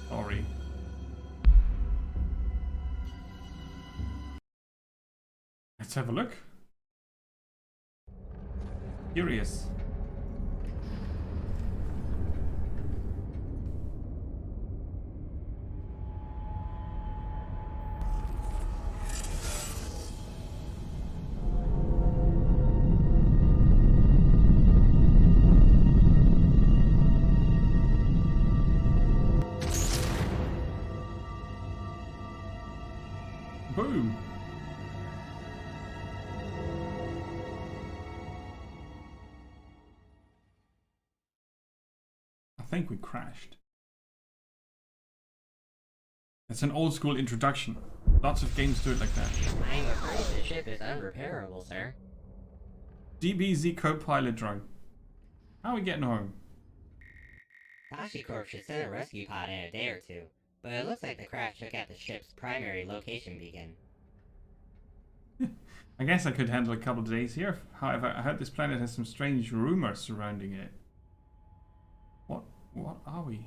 Sorry. Let's have a look. Curious. Boom. I think we crashed. It's an old school introduction. Lots of games do it like that. I'm afraid the ship is unrepairable, sir. DBZ co-pilot drug. How are we getting home? HashiCorp should send a rescue pod in a day or two, but it looks like the crash took out the ship's primary location beacon. I guess I could handle a couple of days here. However, I heard this planet has some strange rumors surrounding it. What are we?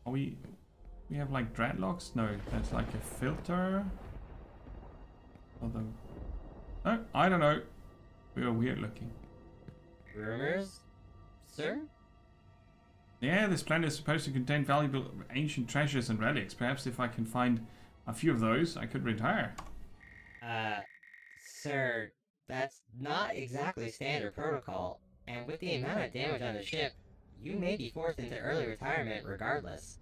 Are we have like dreadlocks? No, that's like a filter. Although, no, I don't know. We are weird looking. Rumors? Sir? Yeah, this planet is supposed to contain valuable ancient treasures and relics. Perhaps if I can find a few of those, I could retire. Sir, that's not exactly standard protocol, and with the amount of damage on the ship, you may be forced into early retirement regardless.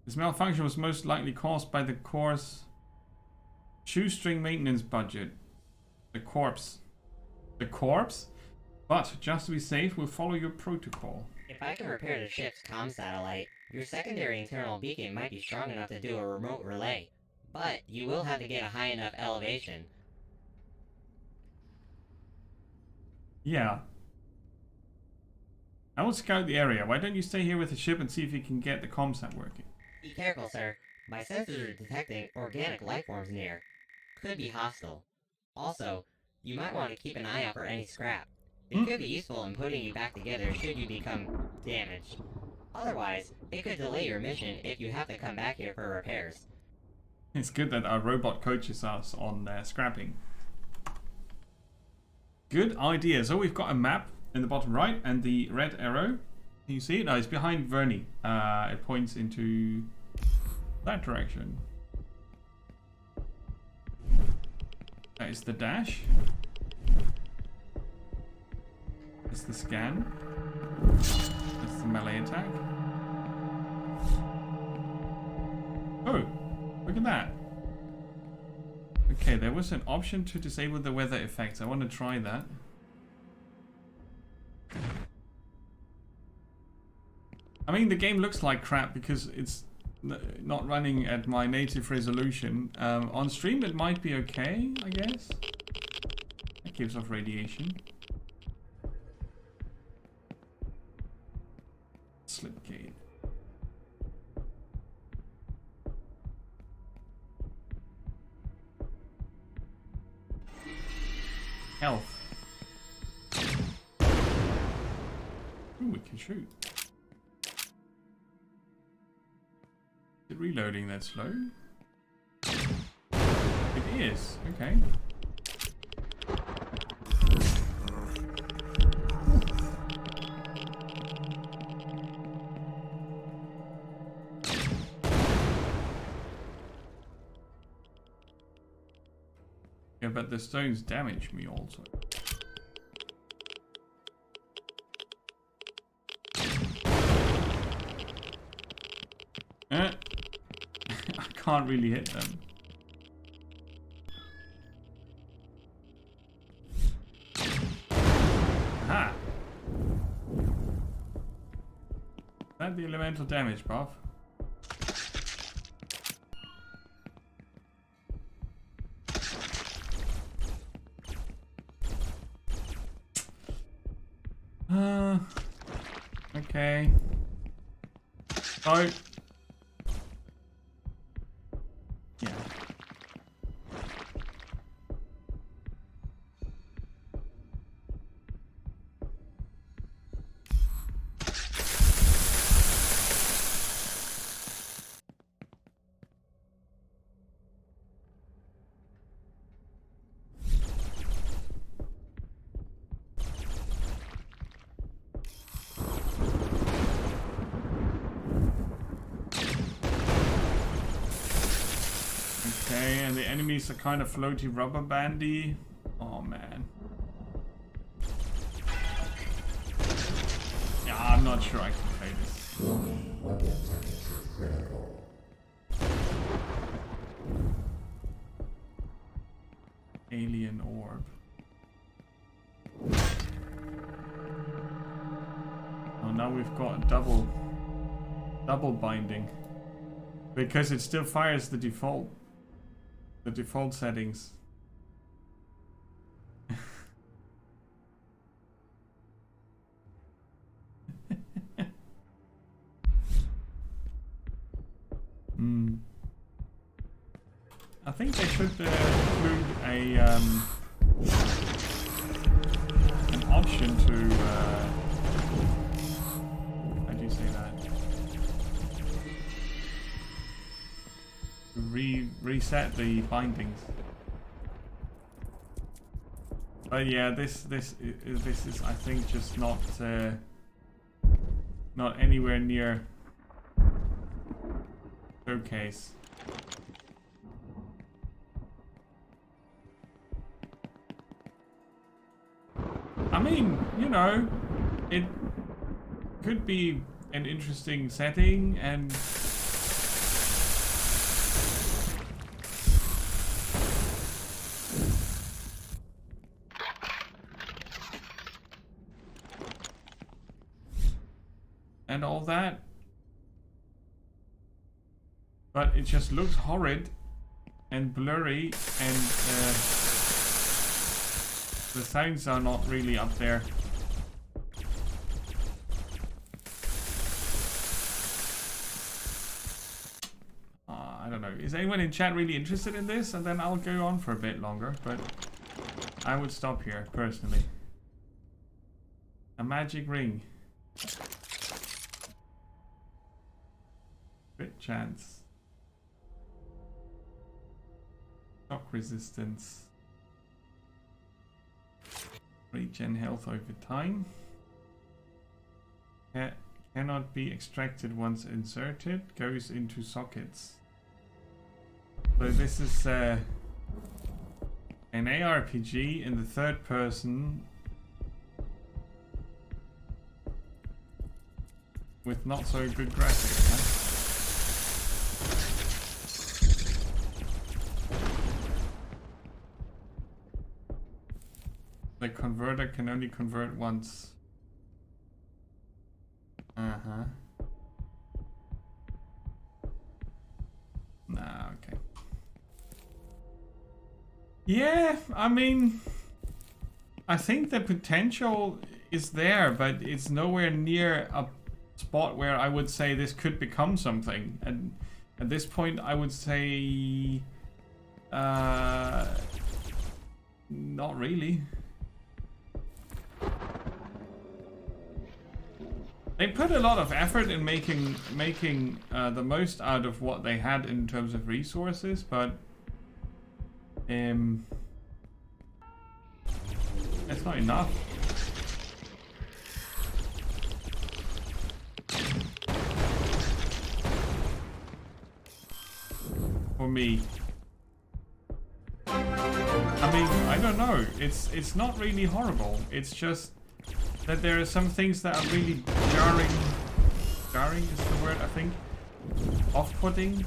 This malfunction was most likely caused by the core's shoestring maintenance budget. The corpse. The corpse? But, just to be safe, we'll follow your protocol. If I can repair the ship's comm satellite, your secondary internal beacon might be strong enough to do a remote relay. But you will have to get a high enough elevation. Yeah. I will scout the area. Why don't you stay here with the ship and see if you can get the comsat working? Be careful, sir. My sensors are detecting organic life forms near. Could be hostile. Also, you might want to keep an eye out for any scrap. It could be useful in putting you back together should you become damaged. Otherwise, it could delay your mission if you have to come back here for repairs. It's good that our robot coaches us on scrapping. Good idea. So we've got a map in the bottom right and the red arrow. Can you see it? No, it's behind Verney. It points into that direction. That is the dash. That's the scan. That's the melee attack. Oh, look at that. Okay, there was an option to disable the weather effects. I want to try that. I mean, the game looks like crap because it's not running at my native resolution. On stream it might be okay, I guess. It gives off radiation. Slipgate. Health. Ooh, we can shoot. Is it reloading that slow? It is, okay. Yeah, but the stones damage me also. I can't really hit them. Aha! Is that the elemental damage buff? Okay. Oh. Yeah. enemies are kind of floaty rubber bandy. Oh man. Yeah, I'm not sure I can play this. Alien orb. Oh, now we've got a double binding. Because it still fires the default settings. I think they should include an option to how do you say that? To reset the bindings. But yeah, this is I think just not anywhere near showcase. I mean, you know, it could be an interesting setting and all that, but it just looks horrid and blurry, and the sounds are not really up there. I don't know. Is anyone in chat really interested in this? And then I'll go on for a bit longer, but I would stop here personally. A magic ring. Crit chance. Shock resistance. Regen health over time. Cannot be extracted once inserted. Goes into sockets. So this is an ARPG in the third person with not so good graphics, huh? The converter can only convert once. Uh-huh. Nah, okay. Yeah, I mean, I think the potential is there, but it's nowhere near a spot where I would say this could become something. And at this point, I would say, not really. They put a lot of effort in making the most out of what they had in terms of resources, but that's not enough. For me. I mean, I don't know. It's not really horrible. It's just that there are some things that are really jarring. Jarring is the word, I think. Off-putting.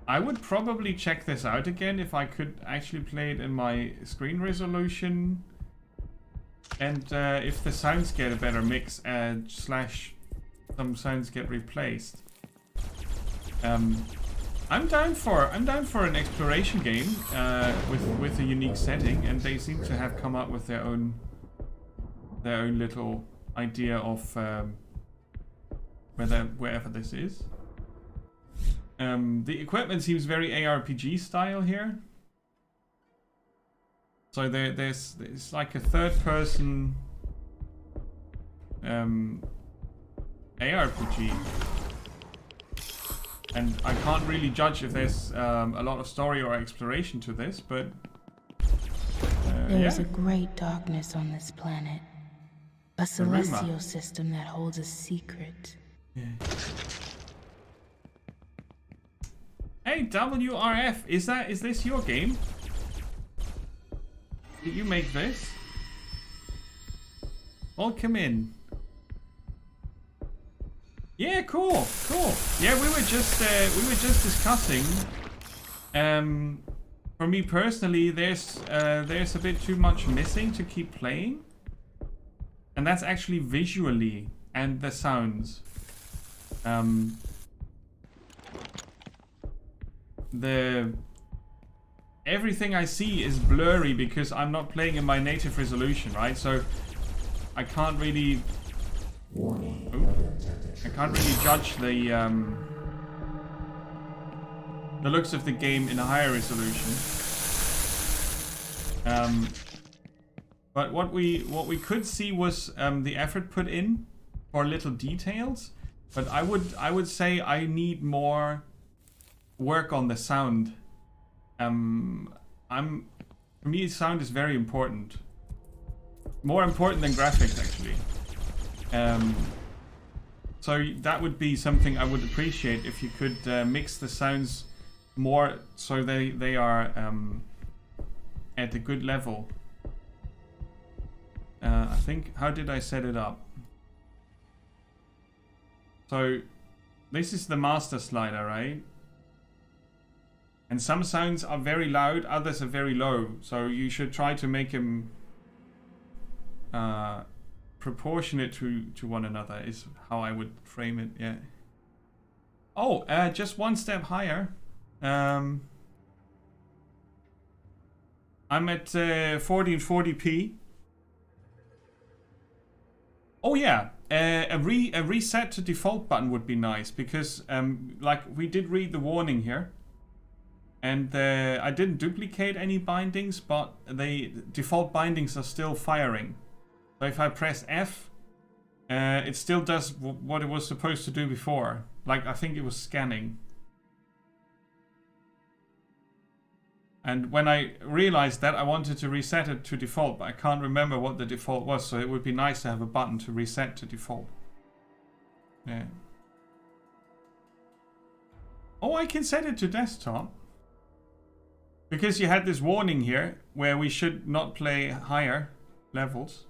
I would probably check this out again if I could actually play it in my screen resolution. And if the sounds get a better mix, slash some sounds get replaced. I'm down for an exploration game with a unique setting, and they seem to have come up with their own little idea of wherever this is. The equipment seems very ARPG style here. So there's like a third person ARPG. And I can't really judge if there's a lot of story or exploration to this, but there is a great darkness on this planet. A celestial system that holds a secret. Yeah. Hey, WRF, is this your game? Did you make this? Welcome in. Yeah, cool. Yeah, we were just discussing. For me personally, there's a bit too much missing to keep playing, and that's actually visually and the sounds. Everything I see is blurry because I'm not playing in my native resolution, right? So I can't really judge the looks of the game in a higher resolution. But what we could see was the effort put in for little details. But I would say I need more work on the sound. For me, sound is very important. More important than graphics, actually. So that would be something I would appreciate if you could mix the sounds more so they are at a good level. I think, how did I set it up? So this is the master slider, right? And some sounds are very loud, others are very low. So you should try to make them proportionate to one another is how I would frame it, yeah. Oh, just one step higher. I'm at 1440p. Oh yeah, a reset to default button would be nice because like we did read the warning here. And I didn't duplicate any bindings, but the default bindings are still firing. So if I press F, it still does what it was supposed to do before. Like, I think it was scanning. And when I realized that, I wanted to reset it to default, but I can't remember what the default was. So it would be nice to have a button to reset to default. Yeah. Oh, I can set it to desktop. Because you had this warning here where we should not play higher levels.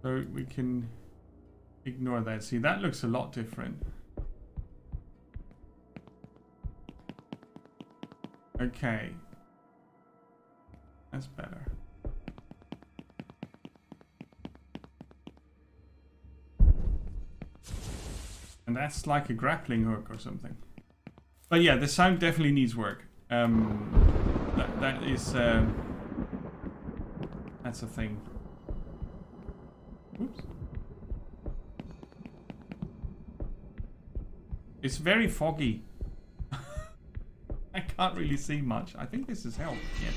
So we can ignore that. See, that looks a lot different. Okay. That's better. And that's like a grappling hook or something. But yeah, the sound definitely needs work. That is that's a thing. Oops. It's very foggy. I can't really see much. I think this has helped. Yeah.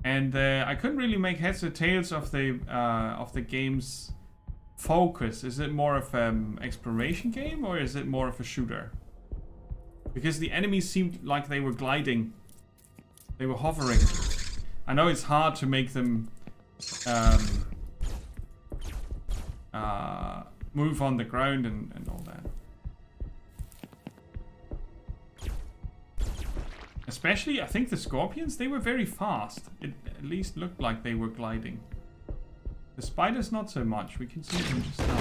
And I couldn't really make heads or tails of the game's focus. Is it more of an exploration game or is it more of a shooter? Because the enemies seemed like they were gliding. They were hovering. I know it's hard to make them move on the ground and all that. Especially, I think the scorpions, they were very fast. It at least looked like they were gliding. The spiders, not so much. We can see them just now.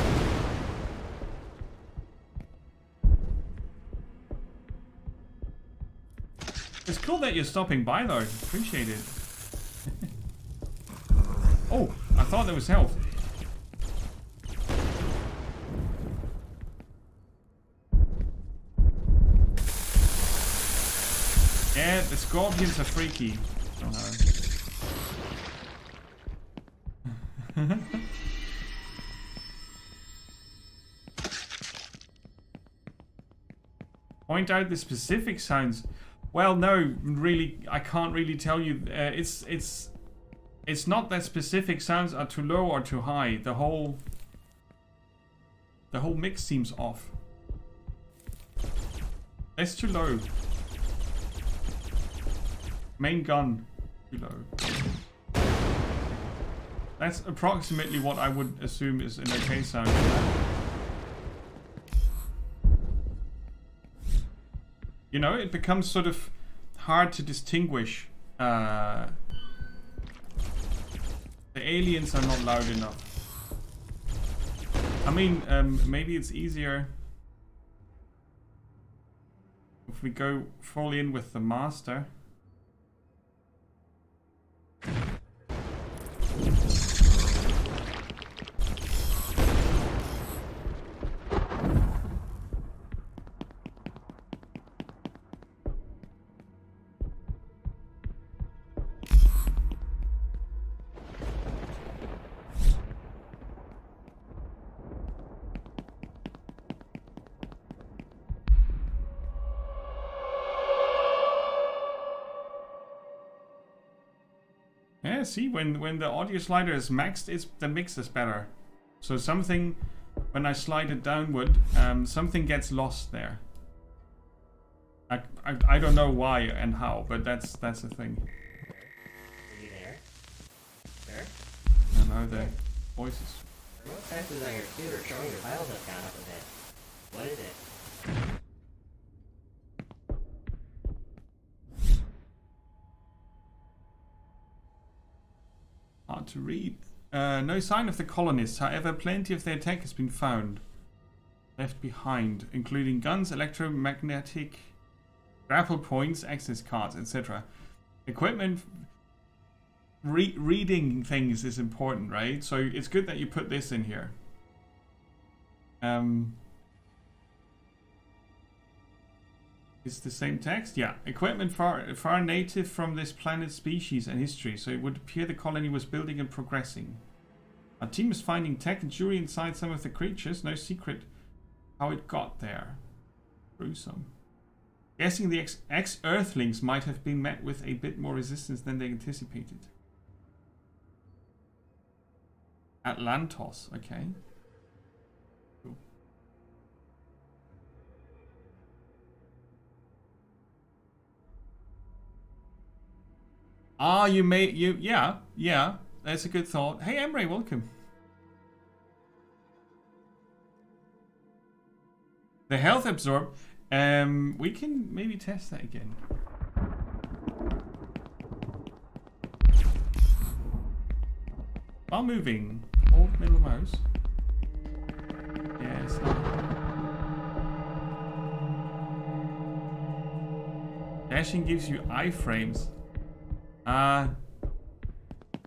It's cool that you're stopping by, though. Appreciate it. Oh, I thought there was health. Yeah, the scorpions are freaky. Oh no. Point out the specific sounds. Well, no, really, I can't really tell you. It's not that specific sounds are too low or too high. The whole mix seems off. That's too low. Main gun, too low. That's approximately what I would assume is an okay sound. You know, it becomes sort of hard to distinguish. The aliens are not loud enough. I mean, maybe it's easier if we go full in with the master. Yeah, see, when the audio slider is maxed, the mix is better. So something, when I slide it downward, something gets lost there. I don't know why and how, but that's a thing. Are you there? Sir? I know the voices. Remote sensors on your suit are showing your vitals have gone up a bit. What is it? Hard to read. No sign of the colonists, however, plenty of their tech has been found. Left behind, including guns, electromagnetic grapple points, access cards, etc. Equipment. Reading things is important, right? So it's good that you put this in here. It's the same text? Yeah. Equipment far native from this planet's species and history, so it would appear the colony was building and progressing. Our team is finding tech and jewelry inside some of the creatures. No secret how it got there. Gruesome. Guessing the ex-Earthlings might have been met with a bit more resistance than they anticipated. Atlantos, okay. Cool. Ah, yeah, that's a good thought. Hey, Emre, welcome. The health absorb, we can maybe test that again. While moving, hold middle mouse. Yes. Dashing gives you iframes.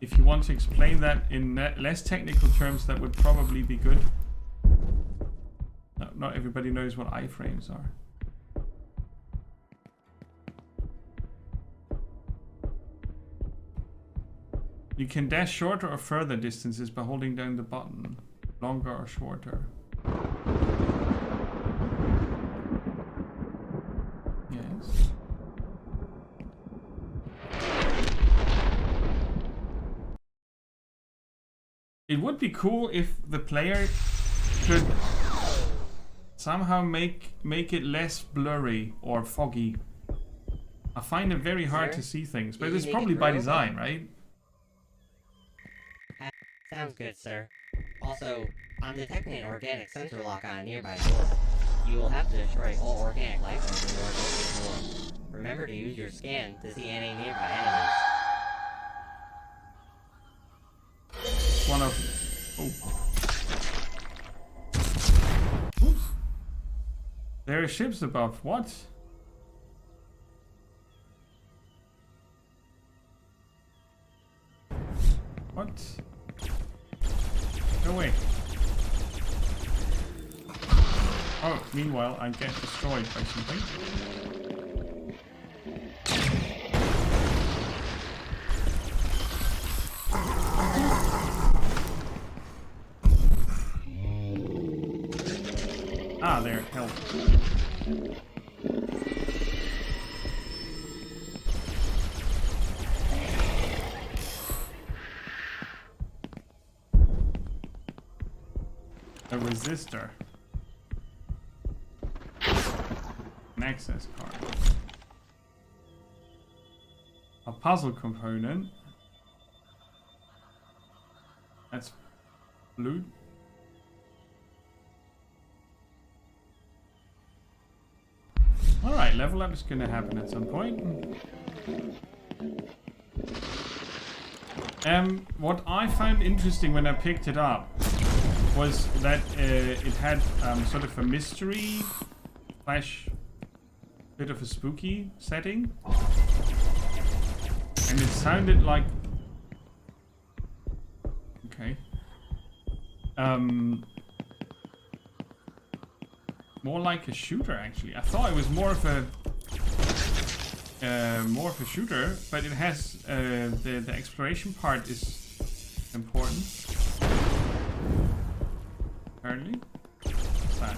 If you want to explain that in less technical terms, that would probably be good. No, not everybody knows what iframes are. You can dash shorter or further distances by holding down the button. Longer or shorter. Yes. It would be cool if the player could somehow make it less blurry or foggy. I find it very hard to see things, but it's probably by design, right? Sounds good, sir. Also, I'm detecting an organic sensor lock on a nearby door. You will have to destroy all organic life forms in order to open the door. Remember to use your scan to see any nearby enemies. One of... Oh. Oops. There are ships above. What? What? Go away. Oh, meanwhile, I get destroyed by something. Ah, there, help. A resistor. access card. A puzzle component. That's loot. Alright, level up is gonna happen at some point. What I found interesting when I picked it up was that it had sort of a mystery slash bit of a spooky setting. And it sounded like... Okay. More like a shooter, actually. I thought it was more of a shooter, but it has the exploration part is important. Apparently. What's that?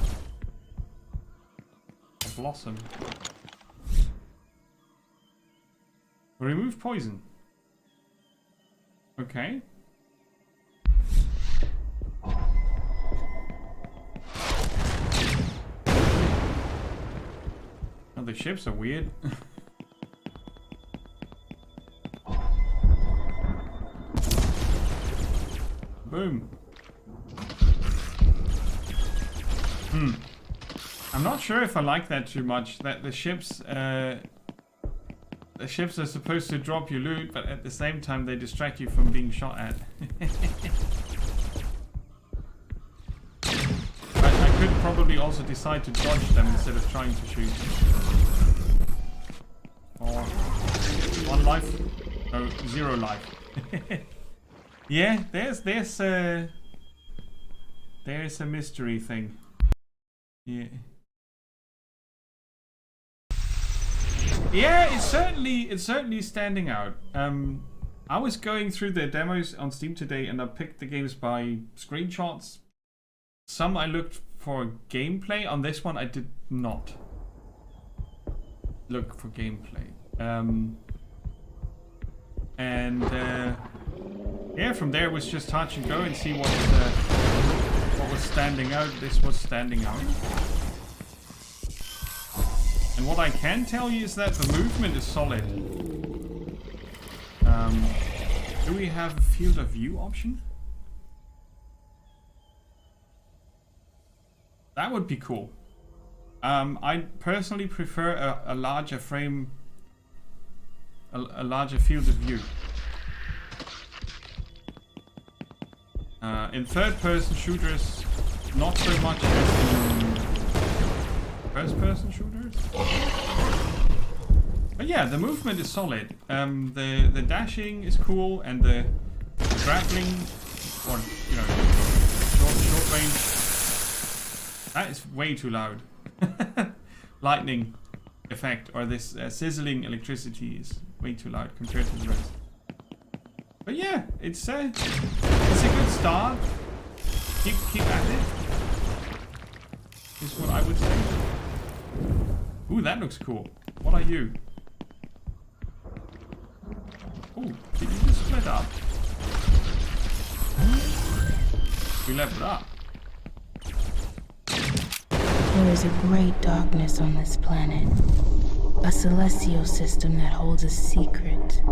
A blossom. Remove poison. Okay. Oh, the ships are weird. Boom. I'm not sure if I like that too much. That the ships are supposed to drop you loot, but at the same time they distract you from being shot at. I could probably also decide to dodge them instead of trying to shoot. Or 1 life? No, 0 life. Yeah, there's a mystery thing. Yeah. Yeah, it's certainly standing out. I was going through the demos on Steam today and I picked the games by screenshots. Some I looked for gameplay. On this one I did not look for gameplay. Yeah, from there it was just touch and go and see what was standing out. This was standing out. And what I can tell you is that the movement is solid. Do we have a field of view option? That would be cool. I personally prefer a larger frame, a larger field of view. In third-person shooters, not so much as in first-person shooters. But yeah, the movement is solid. The dashing is cool, and the grappling, or you know, short range. That is way too loud. Lightning effect, or this sizzling electricity is way too loud compared to the rest. But yeah, it's a good start. Keep at it. Is what I would say. Ooh, that looks cool. What are you? Ooh, did you just split up? We leveled up. There is a great darkness on this planet. A celestial system that holds a secret,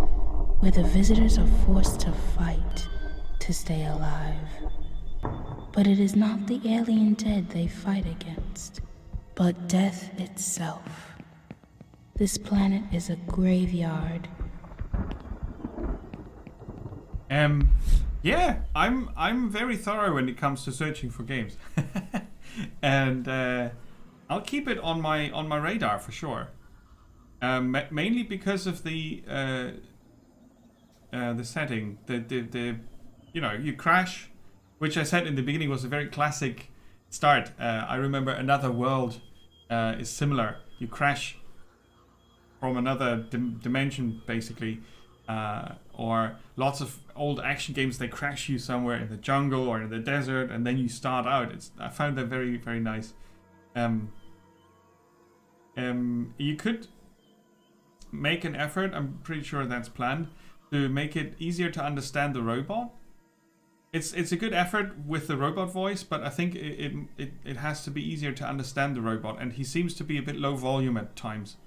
where the visitors are forced to fight to stay alive. But it is not the alien dead they fight against, but death itself. This planet is a graveyard. Yeah, I'm very thorough when it comes to searching for games. And I'll keep it on my radar for sure. Mainly because of the setting, the you know, you crash, which I said in the beginning was a very classic start. I remember Another World is similar. You crash from another dimension, basically, or lots of old action games, they crash you somewhere in the jungle or in the desert, and then you start out. I found that very, very nice. You could make an effort, I'm pretty sure that's planned, to make it easier to understand the robot. It's a good effort with the robot voice, but I think it has to be easier to understand the robot, and he seems to be a bit low volume at times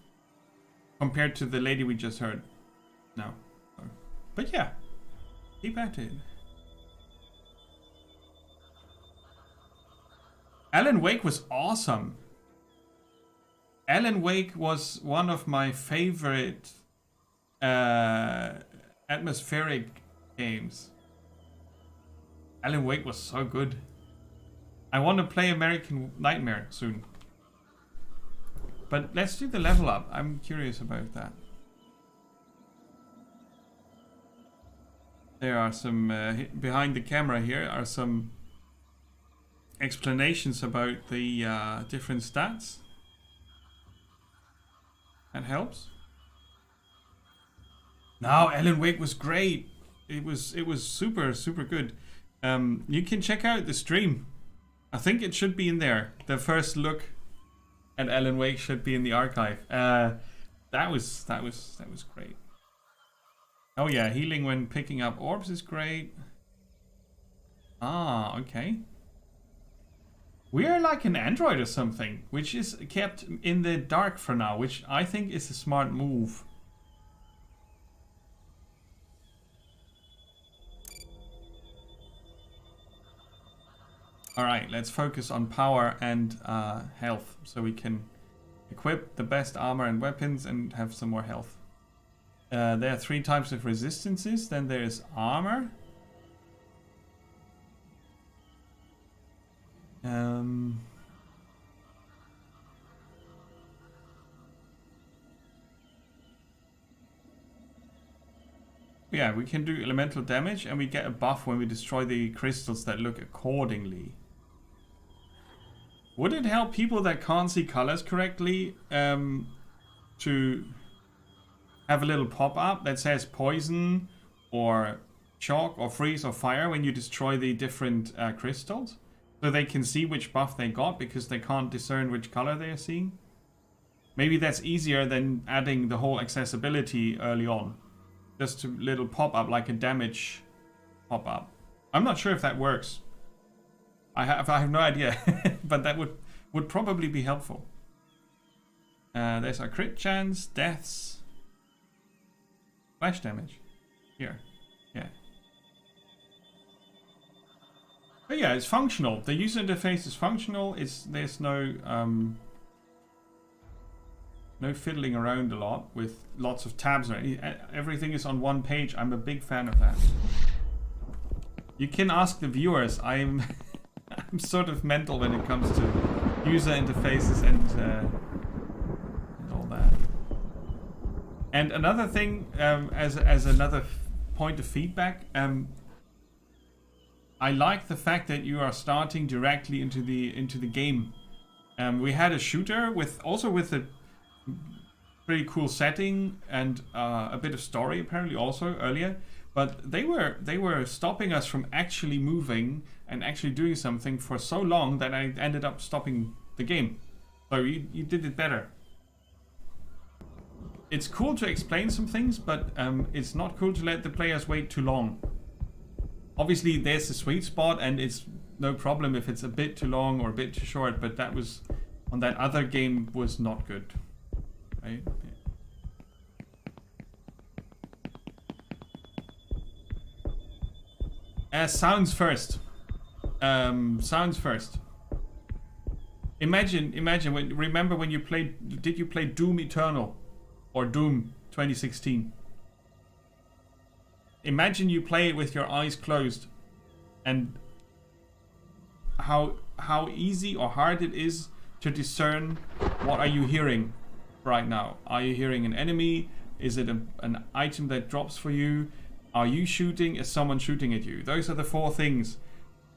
compared to the lady we just heard. No, but yeah, keep at it. Alan Wake was awesome. Alan Wake was one of my favorite atmospheric games. Alan Wake was so good. I want to play American Nightmare soon. But let's do the level up. I'm curious about that. There are some, behind the camera here are some explanations about the different stats. That helps. Now, Alan Wake was great. It was super good. You can check out the stream. I think it should be in there. The first look at Alan Wake should be in the archive. That was great. Oh yeah, healing when picking up orbs is great. Ah, okay. We are like an android or something, which is kept in the dark for now, which I think is a smart move. Alright, let's focus on power and health, so we can equip the best armor and weapons and have some more health. There are 3 types of resistances. Then there is armor. Yeah, we can do elemental damage, and we get a buff when we destroy the crystals that look accordingly. Would it help people that can't see colors correctly to have a little pop-up that says poison or shock or freeze or fire when you destroy the different crystals? So they can see which buff they got because they can't discern which color they are seeing? Maybe that's easier than adding the whole accessibility early on. Just a little pop-up like a damage pop-up. I'm not sure if that works. I have no idea, but that would probably be helpful. There's our crit chance, deaths, flash damage. Here, yeah. But yeah, it's functional. The user interface is functional. There's no no fiddling around a lot with lots of tabs. Everything is on one page. I'm a big fan of that. You can ask the viewers. I'm sort of mental when it comes to user interfaces and all that. And another thing, as another point of feedback, I like the fact that you are starting directly into the game. We had a shooter with a pretty cool setting and a bit of story apparently also earlier, but they were stopping us from actually moving and actually doing something for so long that I ended up stopping the game. So you did it better. It's cool to explain some things, but it's not cool to let the players wait too long. Obviously there's a sweet spot, and it's no problem if it's a bit too long or a bit too short, but that was on that other game was not good. Right? Sounds first. Sounds first. Imagine remember when you played, did you play Doom Eternal or Doom 2016? Imagine you play it with your eyes closed, and how easy or hard it is to discern what are you hearing right now. Are you hearing an enemy? Is it an item that drops for you? Are you shooting? Is someone shooting at you? Those are the 4 things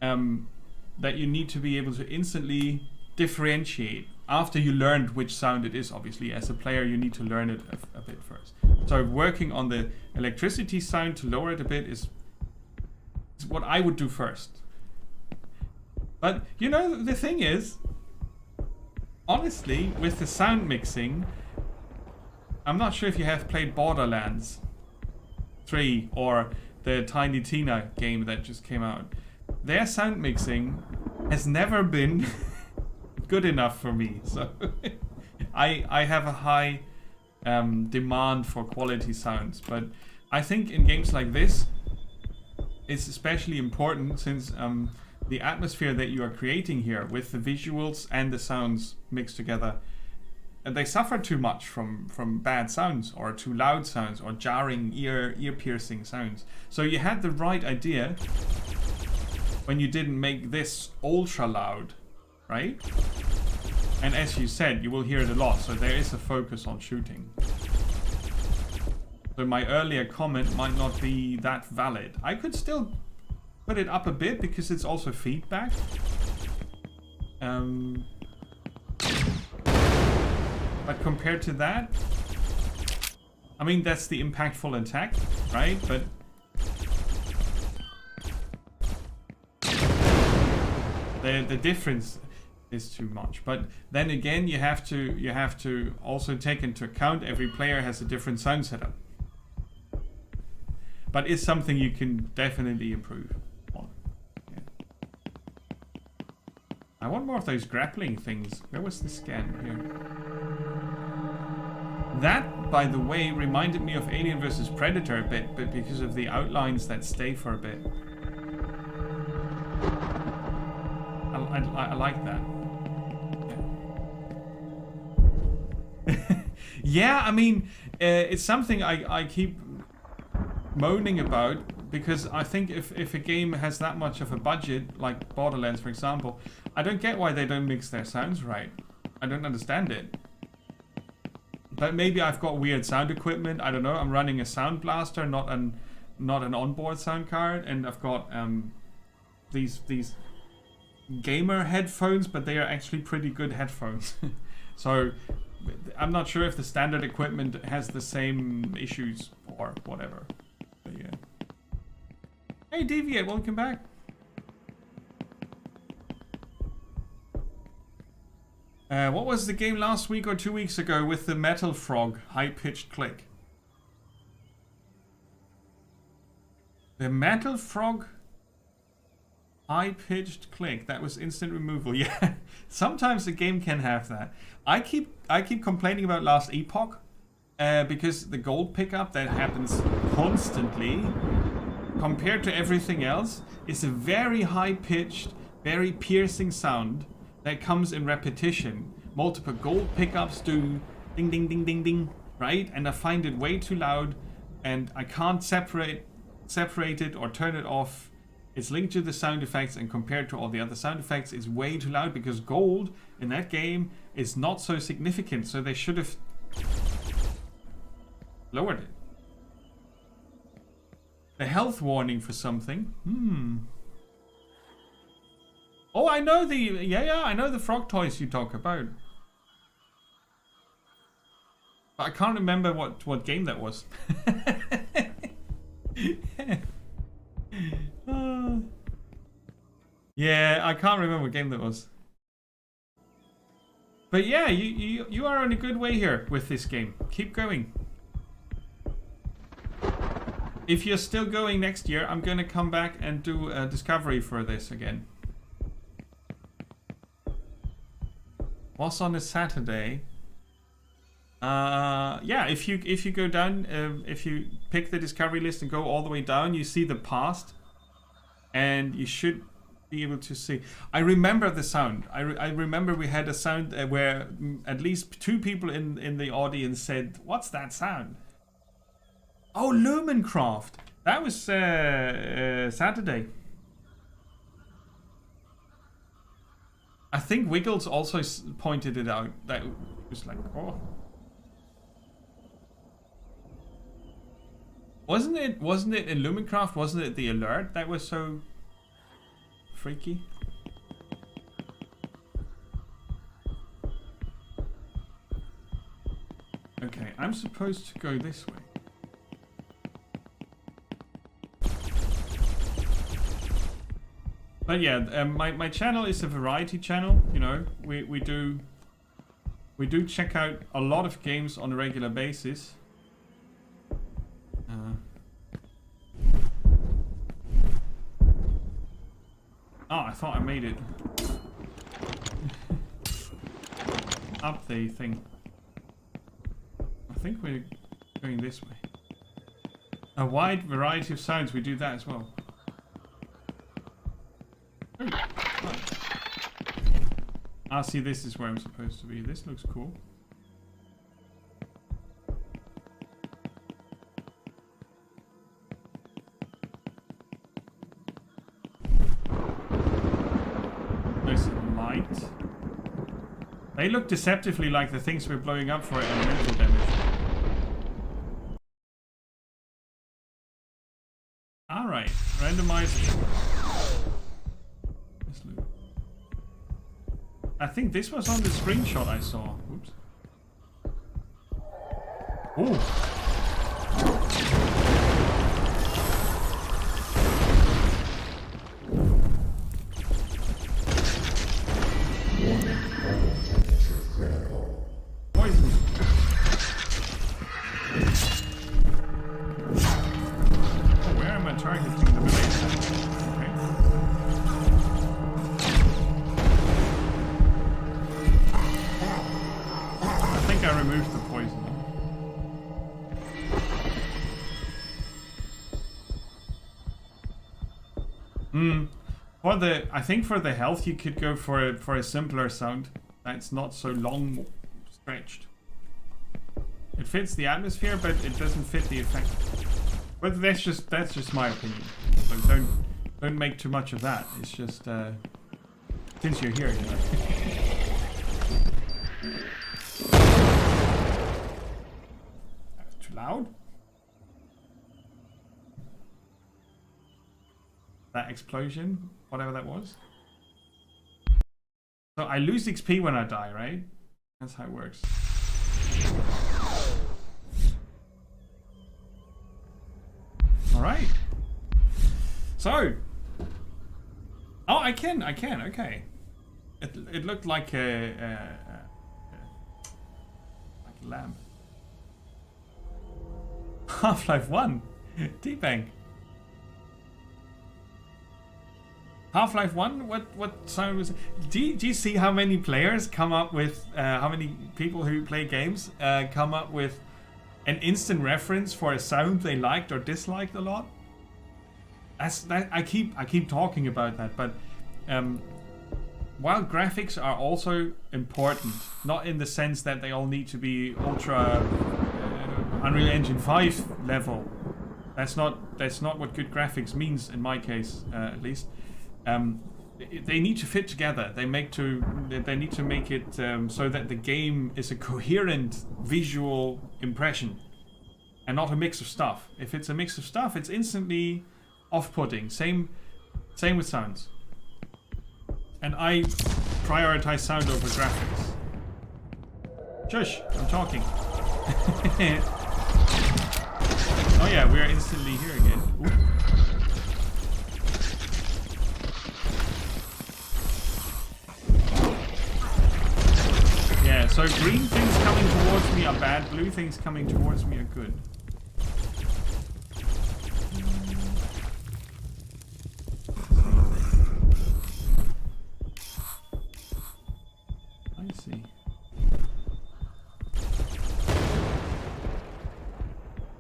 that you need to be able to instantly differentiate after you learned which sound it is. Obviously, as a player, you need to learn it a bit first. So working on the electricity sound to lower it a bit is what I would do first. But you know, the thing is, honestly, with the sound mixing, I'm not sure if you have played Borderlands 3 or the Tiny Tina game that just came out. Their sound mixing has never been good enough for me. So I have a high demand for quality sounds, but I think in games like this, it's especially important since the atmosphere that you are creating here with the visuals and the sounds mixed together, they suffer too much from bad sounds or too loud sounds or jarring ear-piercing sounds. So you had the right idea when you didn't make this ultra loud, right? And as you said, you will hear it a lot, so there is a focus on shooting. So my earlier comment might not be that valid. I could still put it up a bit because it's also feedback. But compared to that, I mean, that's the impactful attack, right? But the difference is too much. But then again, you have to also take into account every player has a different sound setup. But it's something you can definitely improve on. Yeah. I want more of those grappling things. Where was the scan here? That, by the way, reminded me of Alien vs. Predator a bit, but because of the outlines that stay for a bit. I like that. Yeah, yeah, I mean, it's something I keep moaning about, because I think if a game has that much of a budget, like Borderlands for example, I don't get why they don't mix their sounds right. I don't understand it. But maybe I've got weird sound equipment. I don't know. I'm running a sound blaster, not an onboard sound card, and I've got these gamer headphones, but they are actually pretty good headphones. So I'm not sure if the standard equipment has the same issues or whatever. But yeah. Hey Deviate, welcome back. What was the game last week or 2 weeks ago with the Metal Frog high-pitched click? The Metal Frog high-pitched click. That was instant removal. Yeah, sometimes the game can have that. I keep complaining about Last Epoch because the gold pickup that happens constantly compared to everything else is a very high-pitched, very piercing sound that comes in repetition. Multiple gold pickups do ding ding ding ding ding, right? And I find it way too loud, and I can't separate it or turn it off. It's linked to the sound effects, and compared to all the other sound effects, it's way too loud because gold in that game is not so significant. So they should have lowered it. The health warning for something. Oh, I know I know the frog toys you talk about. But I can't remember what game that was. Yeah, I can't remember what game that was. But yeah, you are on a good way here with this game. Keep going. If you're still going next year, I'm gonna come back and do a discovery for this again. Was on a Saturday. Yeah, if you go down, if you pick the discovery list and go all the way down, you see the past, and you should be able to see. I remember the sound. I remember we had a sound where at least 2 people in the audience said, "What's that sound?" Oh, Lumencraft. That was Saturday. I think Wiggles also pointed it out. That was like, oh. Wasn't it in Lumencraft? Wasn't it the alert that was so freaky? Okay, I'm supposed to go this way. But yeah, my channel is a variety channel. You know, we do check out a lot of games on a regular basis. Oh, I thought I made it. Up the thing. I think we're going this way. A wide variety of sounds, we do that as well. Oh, right. Ah, see, this is where I'm supposed to be. This looks cool. There's light. They look deceptively like the things we're blowing up for elemental damage. Alright, randomized. Let's look. I think this was on the screenshot I saw. Oops. Oh. Poison. Oh, where am I targeting the base? Okay. I think I removed the poison. I think for the health you could go for a simpler sound that's not so long stretched. It fits the atmosphere, but it doesn't fit the effect. But that's just my opinion. So don't make too much of that. It's just since you're here, you know. Too loud? That explosion, whatever that was. So I lose XP when I die, right? That's how it works. All right. So. Oh, I can. Okay. It looked like a lamp. Half-Life 1. T-Bang. Half-Life 1? What sound was it? Do you see how many players come up with, how many people who play games come up with an instant reference for a sound they liked or disliked a lot? I keep talking about that, but while graphics are also important, not in the sense that they all need to be ultra Unreal Engine 5 level. That's not what good graphics means in my case, at least. They need to fit together. They need to make it so that the game is a coherent visual impression and not a mix of stuff. If it's a mix of stuff, it's instantly off-putting. Same with sounds. And I prioritize sound over graphics. Shush, I'm talking. Oh yeah, we're instantly here again. Ooh. Yeah, so green things coming towards me are bad, blue things coming towards me are good. I see.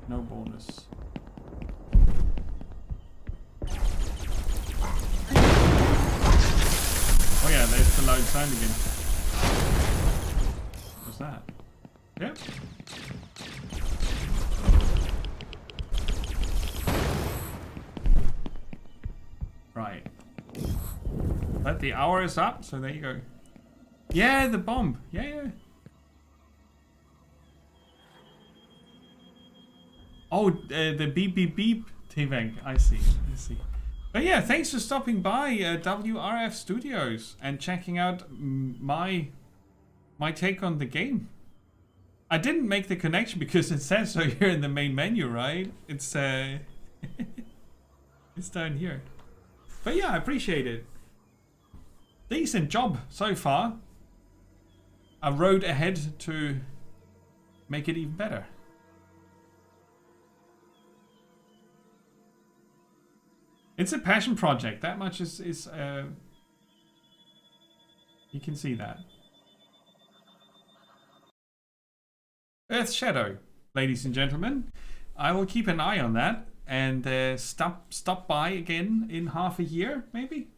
No bonus. Oh yeah, there's the loud sound again. What's that? Yep. Right. But the hour is up, so there you go. Yeah, the bomb. Yeah. Oh, the beep beep beep T-Bank. I see. But yeah, thanks for stopping by WRF Studios and checking out my take on the game. I didn't make the connection because it says so here in the main menu, right? It's it's down here. But yeah, I appreciate it. Decent job so far. A road ahead to make it even better. It's a passion project. That much is you can see that. Earth Shadow, ladies and gentlemen. I will keep an eye on that and stop by again in half a year, maybe.